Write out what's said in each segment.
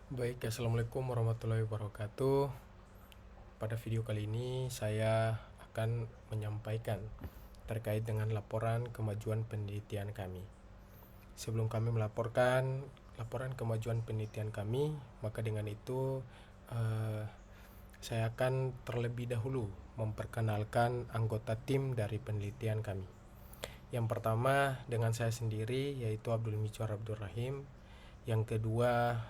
Baik, assalamualaikum warahmatullahi wabarakatuh. Pada video kali ini saya akan menyampaikan terkait dengan laporan kemajuan penelitian kami. Sebelum kami melaporkan laporan kemajuan penelitian kami, maka dengan itu eh, saya akan terlebih dahulu memperkenalkan anggota tim dari penelitian kami. Yang pertama dengan saya sendiri, yaitu Abdul Michwar Abdul Rahim. Yang kedua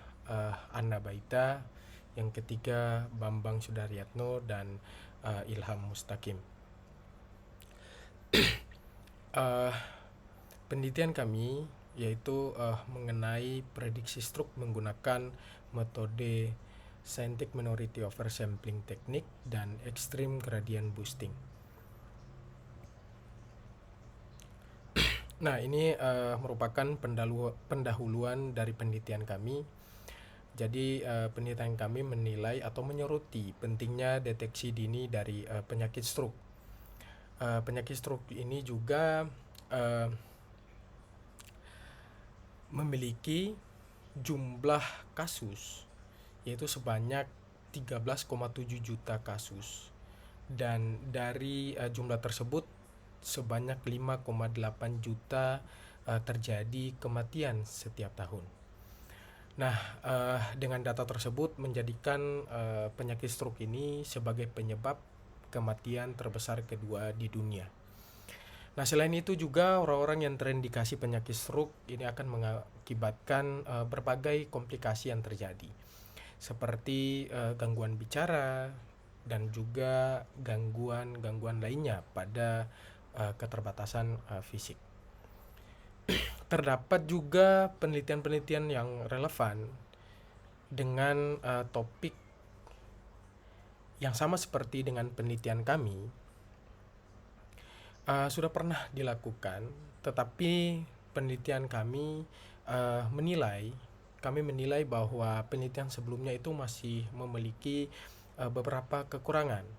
Anna Baita. Yang ketiga Bambang Sudaryatno dan Ilham Mustaqim. Uh, Penelitian kami yaitu mengenai prediksi struk menggunakan metode Scientific Minority Oversampling Technique dan Extreme Gradient Boosting. Nah, ini merupakan pendahuluan dari penelitian kami. Jadi penelitian kami menilai atau menyoroti pentingnya deteksi dini dari penyakit stroke. Penyakit stroke ini juga uh, memiliki jumlah kasus yaitu sebanyak 13,7 juta kasus, dan dari jumlah tersebut sebanyak 5,8 juta terjadi kematian setiap tahun. Nah, dengan data tersebut menjadikan penyakit stroke ini sebagai penyebab kematian terbesar kedua di dunia. Nah, selain itu juga orang-orang yang terindikasi penyakit stroke ini akan mengakibatkan berbagai komplikasi yang terjadi, seperti gangguan bicara dan juga gangguan-gangguan lainnya pada keterbatasan fisik. Terdapat juga penelitian-penelitian yang relevan dengan topik yang sama seperti dengan penelitian kami, sudah pernah dilakukan, tetapi penelitian kami kami menilai bahwa penelitian sebelumnya itu masih memiliki beberapa kekurangan.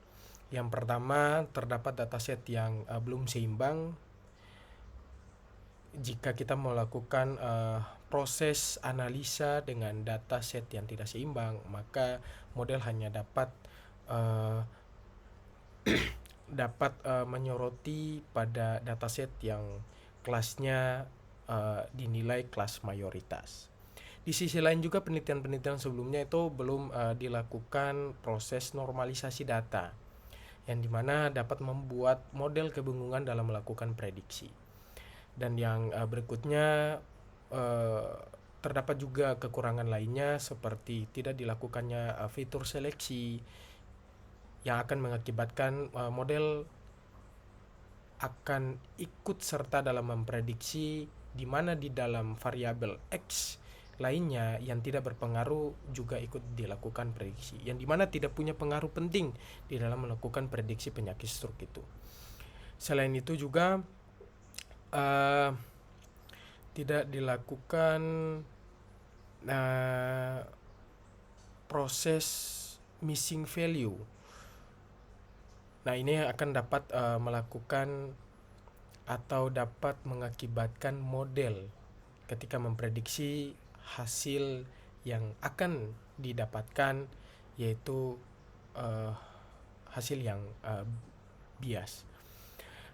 Yang pertama, terdapat dataset yang belum seimbang. Jika kita melakukan proses analisa dengan dataset yang tidak seimbang, maka model hanya uh, dapat menyoroti pada dataset yang kelasnya dinilai kelas mayoritas. Di sisi lain juga penelitian-penelitian sebelumnya itu belum dilakukan proses normalisasi data, yang dimana dapat membuat model kebingungan dalam melakukan prediksi. Dan yang berikutnya, uh, terdapat juga kekurangan lainnya seperti tidak dilakukannya fitur seleksi yang akan mengakibatkan model akan ikut serta dalam memprediksi di mana di dalam variabel X lainnya yang tidak berpengaruh juga ikut dilakukan prediksi, yang dimana tidak punya pengaruh penting di dalam melakukan prediksi penyakit stroke itu. Selain itu juga uh, tidak dilakukan uh, proses missing value. Nah, ini akan dapat melakukan atau dapat mengakibatkan model ketika memprediksi hasil yang akan didapatkan, yaitu uh, hasil yang bias.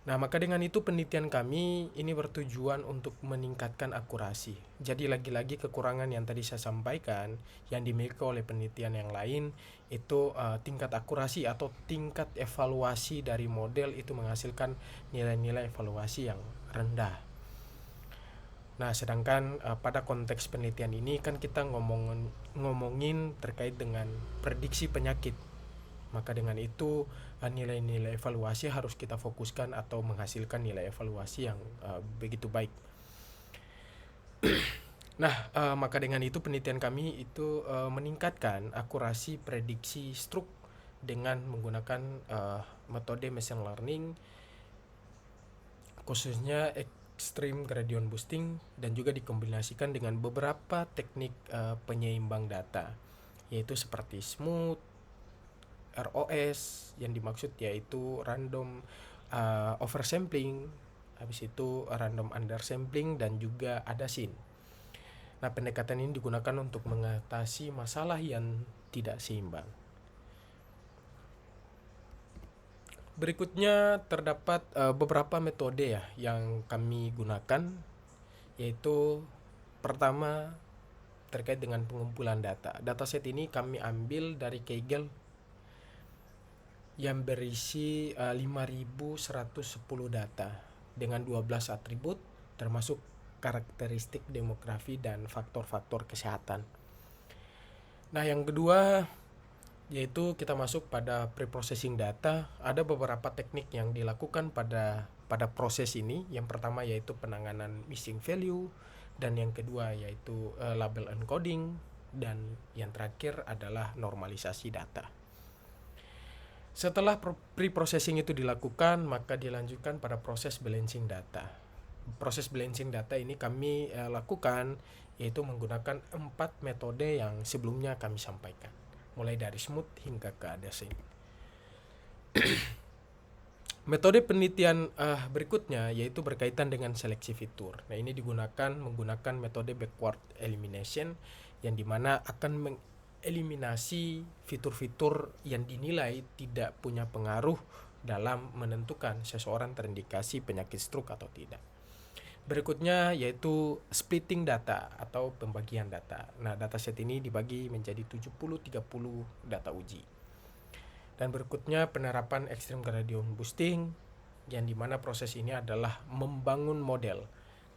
Nah, maka dengan itu penelitian kami ini bertujuan untuk meningkatkan akurasi. Jadi lagi-lagi kekurangan yang tadi saya sampaikan yang dimiliki oleh penelitian yang lain itu tingkat akurasi atau tingkat evaluasi dari model itu menghasilkan nilai-nilai evaluasi yang rendah. Nah, sedangkan pada konteks penelitian ini kan kita ngomongin terkait dengan prediksi penyakit. Maka dengan itu nilai-nilai evaluasi harus kita fokuskan atau menghasilkan nilai evaluasi yang begitu baik. Nah, maka dengan itu penelitian kami itu meningkatkan akurasi prediksi stroke dengan menggunakan metode machine learning, khususnya extreme gradient boosting, dan juga dikombinasikan dengan beberapa teknik penyeimbang data, yaitu seperti smooth, ROS, yang dimaksud yaitu random oversampling, habis itu random undersampling, dan juga ada sin. Nah, pendekatan ini digunakan untuk mengatasi masalah yang tidak seimbang. Berikutnya terdapat beberapa metode ya yang kami gunakan, yaitu pertama terkait dengan pengumpulan data. Dataset ini kami ambil dari Kaggle yang berisi 5.110 data dengan 12 atribut termasuk karakteristik demografi dan faktor-faktor kesehatan. Nah, yang kedua yaitu kita masuk pada pre-processing data. Ada beberapa teknik yang dilakukan pada proses ini. Yang pertama yaitu penanganan missing value, dan yang kedua yaitu label encoding, dan yang terakhir adalah normalisasi data. Setelah pre-processing itu dilakukan, maka dilanjutkan pada proses balancing data. Proses balancing data ini kami lakukan yaitu menggunakan 4 metode yang sebelumnya kami sampaikan, mulai dari smooth hingga ke adasing. Metode penelitian berikutnya yaitu berkaitan dengan seleksi fitur. Nah, ini menggunakan metode backward elimination, yang dimana akan mengeliminasi fitur-fitur yang dinilai tidak punya pengaruh dalam menentukan seseorang terindikasi penyakit stroke atau tidak. Berikutnya yaitu splitting data atau pembagian data. Nah, dataset ini dibagi menjadi 70-30 data uji. Dan berikutnya penerapan extreme gradient boosting, yang dimana proses ini adalah membangun model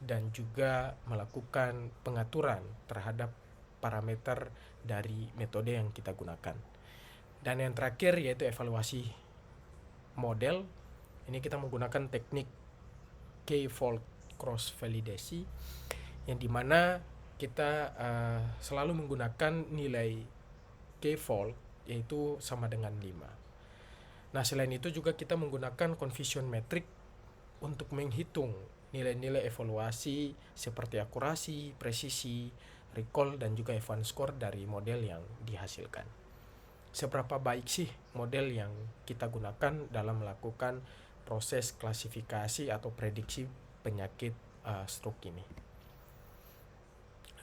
dan juga melakukan pengaturan terhadap parameter dari metode yang kita gunakan. Dan yang terakhir yaitu evaluasi model. Ini kita menggunakan teknik K-fold cross validasi, yang dimana kita selalu menggunakan nilai K-fold yaitu sama dengan 5. Nah, selain itu juga kita menggunakan confusion metric untuk menghitung nilai-nilai evaluasi seperti akurasi, presisi, recall, dan juga Evans score dari model yang dihasilkan. Seberapa baik sih model yang kita gunakan dalam melakukan proses klasifikasi atau prediksi penyakit stroke ini?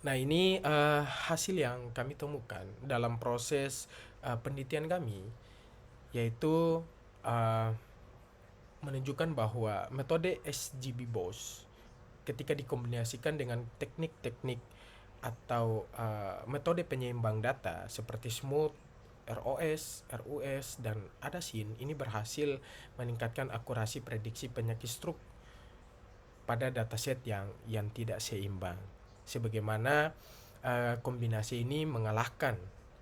Nah, ini hasil yang kami temukan dalam proses penelitian kami, yaitu menunjukkan bahwa metode SGB-BOS ketika dikombinasikan dengan teknik-teknik atau metode penyeimbang data seperti smooth, ROS, RUS, dan ADASIN, ini berhasil meningkatkan akurasi prediksi penyakit stroke pada dataset yang tidak seimbang. Sebagaimana kombinasi ini mengalahkan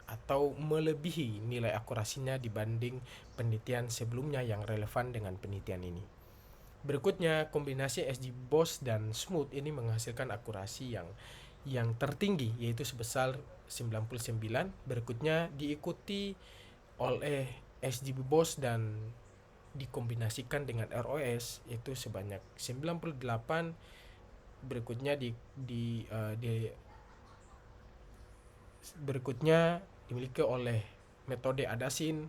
atau melebihi nilai akurasinya dibanding penelitian sebelumnya yang relevan dengan penelitian ini. Berikutnya, kombinasi SGB-BOS dan smooth ini menghasilkan akurasi yang tertinggi, yaitu sebesar 99. Berikutnya diikuti oleh SGB-BOS dan dikombinasikan dengan ROS yaitu sebanyak 98. Berikutnya berikutnya dimiliki oleh metode ADASIN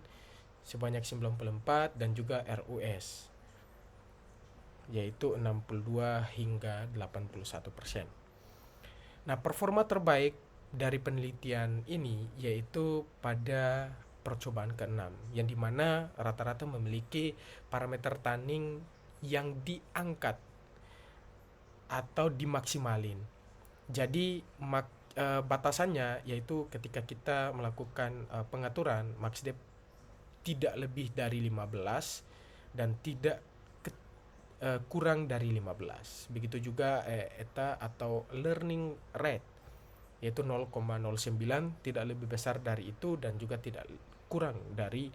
sebanyak 94, dan juga RUS yaitu 62 hingga 81%. Nah, performa terbaik dari penelitian ini yaitu pada percobaan ke-6, yang dimana rata-rata memiliki parameter tunning yang diangkat atau dimaksimalin. Jadi batasannya yaitu ketika kita melakukan pengaturan max depth tidak lebih dari 15 dan tidak kurang dari 15. Begitu juga eta atau learning rate yaitu 0,09, tidak lebih besar dari itu dan juga tidak kurang dari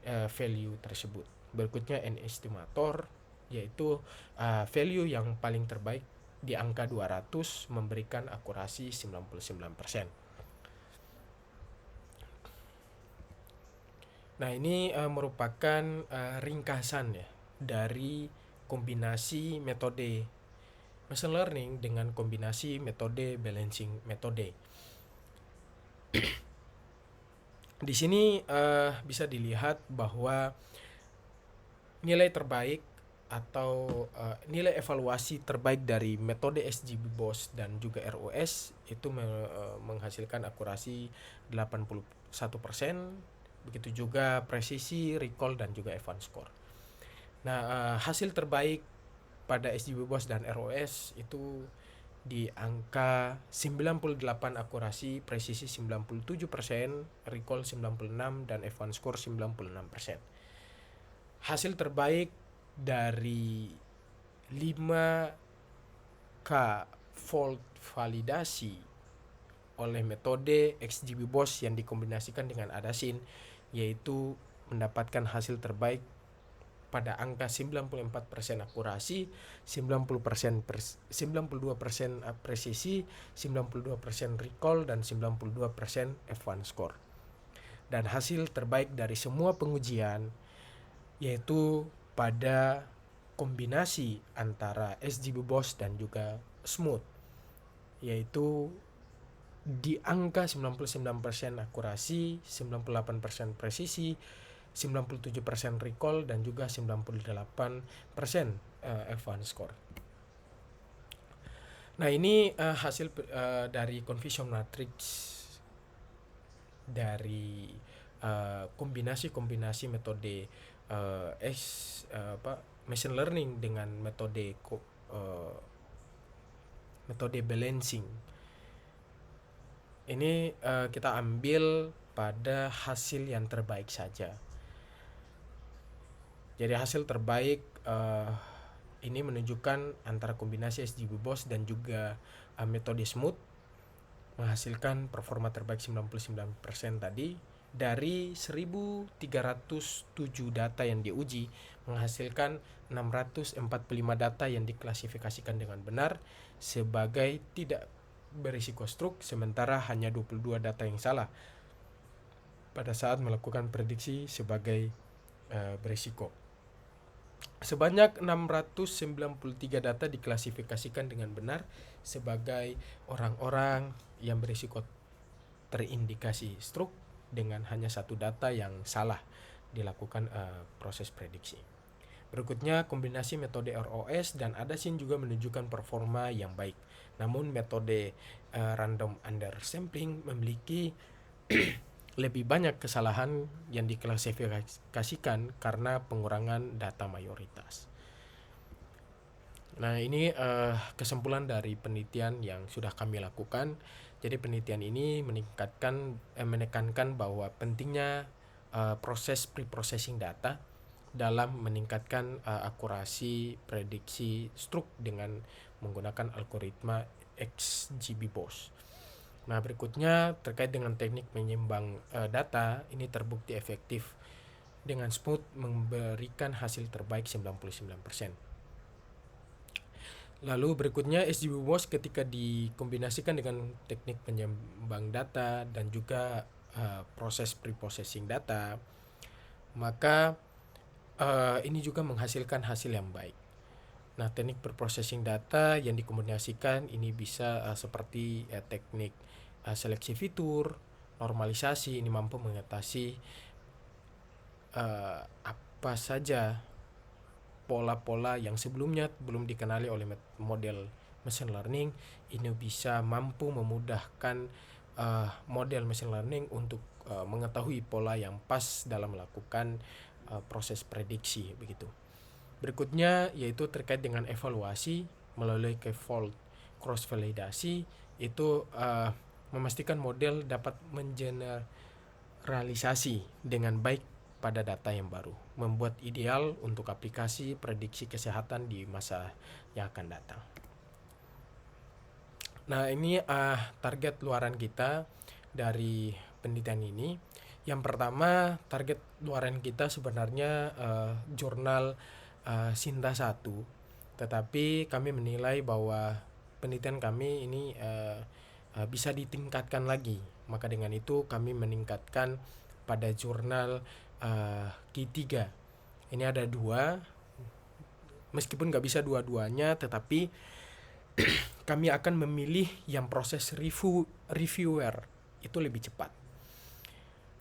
value tersebut. Berikutnya N estimator, yaitu value yang paling terbaik di angka 200 memberikan akurasi 99%. Nah, ini merupakan ringkasan ya dari kombinasi metode machine learning dengan kombinasi metode balancing metode. Di sini bisa dilihat bahwa nilai terbaik atau nilai evaluasi terbaik dari metode SGB-BOS dan juga ROS itu menghasilkan akurasi 81%, begitu juga presisi, recall, dan juga advance score. Nah, hasil terbaik pada SGB-BOS dan ROS itu di angka 98 akurasi, presisi 97%, recall 96, dan advance score 96%. Hasil terbaik dari 5K fault validasi oleh metode XGB-BOS yang dikombinasikan dengan ADASYN yaitu mendapatkan hasil terbaik pada angka 94% akurasi, 92% presisi, 92% recall, dan 92% advance score. Dan hasil terbaik dari semua pengujian yaitu pada kombinasi antara SGB-BOS dan juga smooth, yaitu di angka 99% akurasi, 98% presisi, 97% recall, dan juga 98% advance score. Nah, ini hasil dari confusion matrix dari kombinasi metode machine learning dengan metode balancing. Ini kita ambil pada hasil yang terbaik saja. Jadi hasil terbaik ini menunjukkan antara kombinasi SGB-BOS dan juga metode smooth menghasilkan performa terbaik 99% tadi. Dari 1307 data yang diuji menghasilkan 645 data yang diklasifikasikan dengan benar sebagai tidak berisiko stroke, sementara hanya 22 data yang salah pada saat melakukan prediksi sebagai berisiko. Sebanyak 693 data diklasifikasikan dengan benar sebagai orang-orang yang berisiko terindikasi stroke, dengan hanya satu data yang salah dilakukan proses prediksi. Berikutnya, kombinasi metode ROS dan ADASYN juga menunjukkan performa yang baik. Namun metode random undersampling memiliki lebih banyak kesalahan yang diklasifikasikan karena pengurangan data mayoritas. Nah, ini kesimpulan dari penelitian yang sudah kami lakukan. Jadi penelitian ini menekankan bahwa pentingnya proses pre-processing data dalam meningkatkan akurasi prediksi stroke dengan menggunakan algoritma XGB-BOS. Nah, berikutnya terkait dengan teknik menyeimbang data, ini terbukti efektif dengan smooth memberikan hasil terbaik 99%. Lalu berikutnya SGB-BOS ketika dikombinasikan dengan teknik penyeimbang data dan juga proses pre-processing data, maka ini juga menghasilkan hasil yang baik. Nah, teknik pre-processing data yang dikombinasikan ini bisa seperti teknik seleksi fitur, normalisasi, ini mampu mengatasi apa saja pola-pola yang sebelumnya belum dikenali oleh model machine learning. Ini bisa mampu memudahkan model machine learning untuk mengetahui pola yang pas dalam melakukan proses prediksi begitu. Berikutnya yaitu terkait dengan evaluasi melalui fault cross validasi, itu memastikan model dapat mengeneralisasi dengan baik pada data yang baru, membuat ideal untuk aplikasi prediksi kesehatan di masa yang akan datang. Nah, ini target luaran kita dari penelitian ini. Yang pertama, target luaran kita sebenarnya jurnal Sinta 1, tetapi kami menilai bahwa penelitian kami ini bisa ditingkatkan lagi. Maka dengan itu kami meningkatkan pada jurnal Q3. Ini ada 2, meskipun gak bisa dua-duanya, tetapi kami akan memilih yang proses reviewer itu lebih cepat.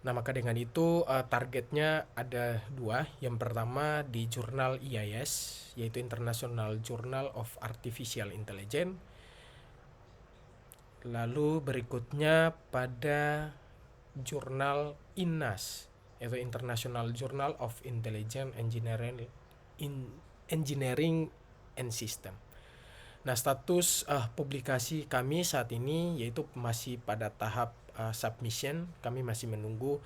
Nah, maka dengan itu targetnya ada dua. Yang pertama di jurnal IIS, yaitu International Journal of Artificial Intelligence. Lalu berikutnya pada jurnal INAS, yaitu International Journal of Intelligent Engineering and System. Nah, status publikasi kami saat ini yaitu masih pada tahap submission. Kami masih menunggu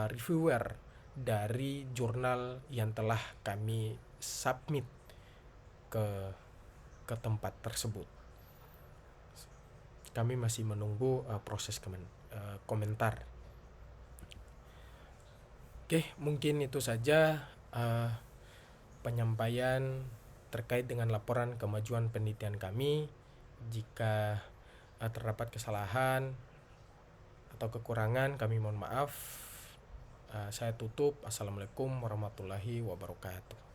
reviewer dari jurnal yang telah kami submit ke tempat tersebut. Kami masih menunggu proses komentar. Oke, mungkin itu saja penyampaian terkait dengan laporan kemajuan penelitian kami. Jika terdapat kesalahan atau kekurangan, kami mohon maaf. Saya tutup. Assalamualaikum warahmatullahi wabarakatuh.